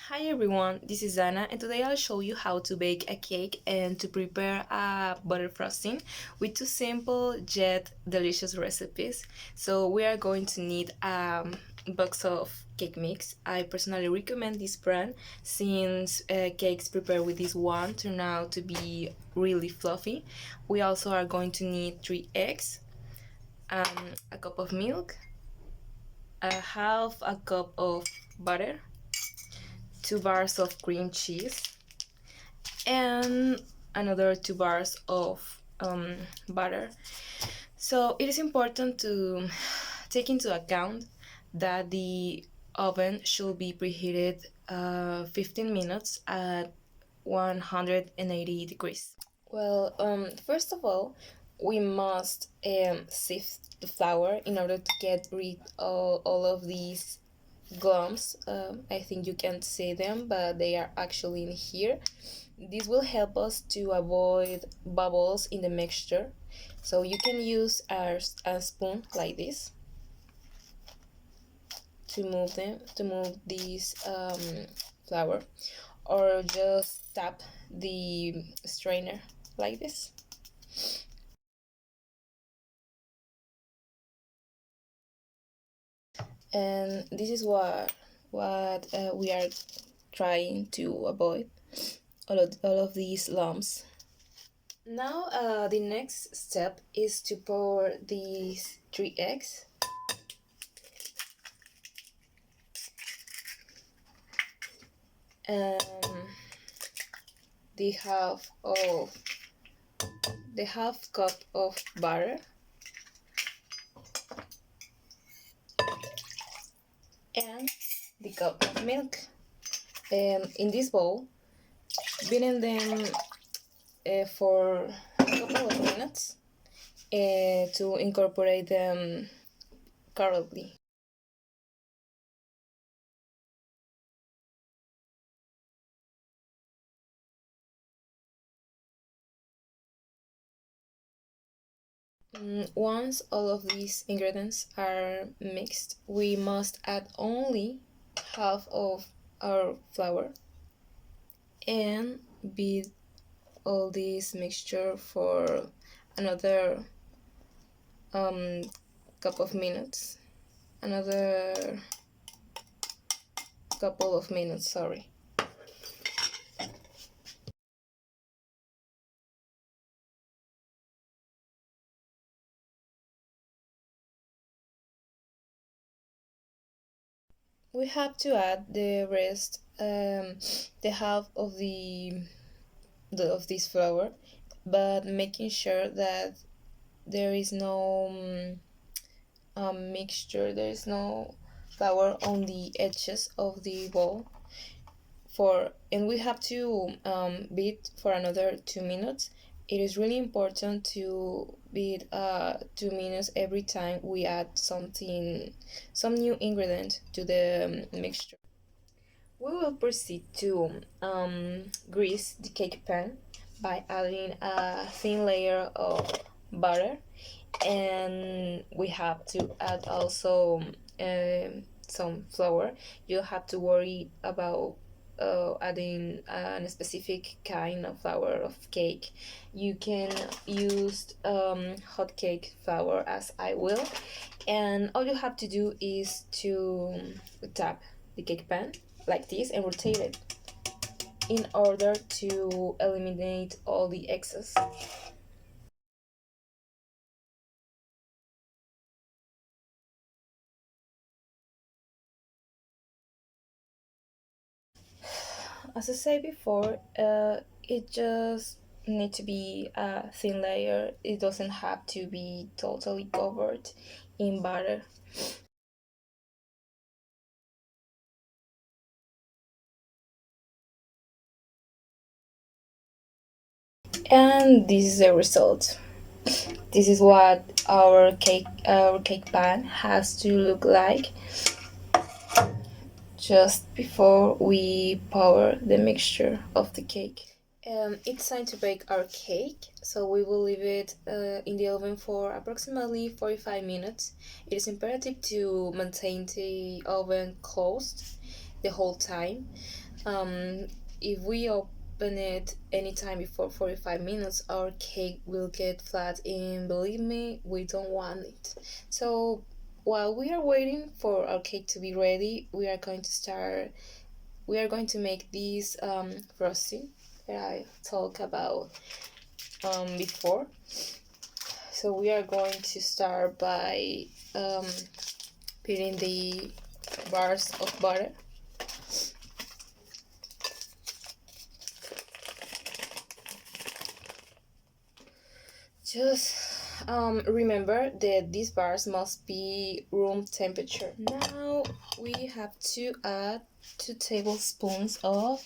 Hi everyone, this is Anna and today I'll show you how to bake a cake and to prepare a butter frosting with two simple yet delicious recipes. So we are going to need a box of cake mix. I personally recommend this brand since cakes prepared with this one turn out to be really fluffy. We also are going to need 3 eggs, a cup of milk, a half a cup of butter, 2 bars of cream cheese, and another 2 bars of butter. So it is important to take into account that the oven should be preheated 15 minutes at 180 degrees. Well, first of all, we must sift the flour in order to get rid of all of these glums. I think you can't see them, but they are actually in here. This will help us to avoid bubbles in the mixture. So you can use a spoon like this to move this flour, or just tap the strainer like this. And this is what we are trying to avoid, all of these lumps. Now the next step is to pour these 3 eggs and the half cup of butter and the cup of milk. In this bowl, beating them for a couple of minutes to incorporate them correctly. Once all of these ingredients are mixed, we must add only half of our flour and beat all this mixture for another couple of minutes. Another couple of minutes, sorry. We have to add the rest, the half of of this flour, but making sure that there is no mixture, there is no flour on the edges of the bowl. And we have to beat for another 2 minutes. It is really important to beat 2 minutes every time we add some new ingredient to the mixture. We will proceed to grease the cake pan by adding a thin layer of butter, and we have to add also some flour. You don't have to worry about adding a specific kind of flour of cake. You can use hot cake flour as I will, and all you have to do is to tap the cake pan like this and rotate it in order to eliminate all the excess. As I said before, it just need to be a thin layer. It doesn't have to be totally covered in butter. And this is the result. This is what our cake pan has to look like just before we pour the mixture of the cake. It's time to bake our cake, so we will leave it in the oven for approximately 45 minutes. It is imperative to maintain the oven closed the whole time. Um, if we open it anytime before 45 minutes, our cake will get flat, and believe me, we don't want it. So while we are waiting for our cake to be ready, we are going to make this frosting that I talked about before. So we are going to start by putting the bars of butter. Just remember that these bars must be room temperature. Now we have to add 2 tablespoons of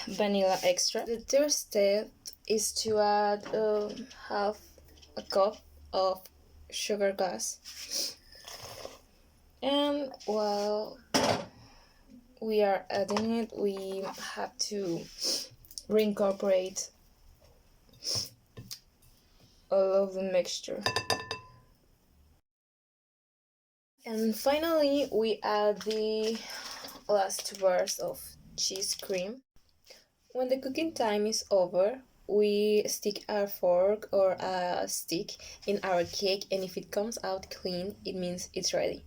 vanilla extract. The third step is to add half a cup of sugar glass. And while we are adding it, we have to reincorporate all of the mixture. And finally, we add the last 2 bars of cheese cream. When the cooking time is over, we stick our fork or a stick in our cake, and if it comes out clean, it means it's ready.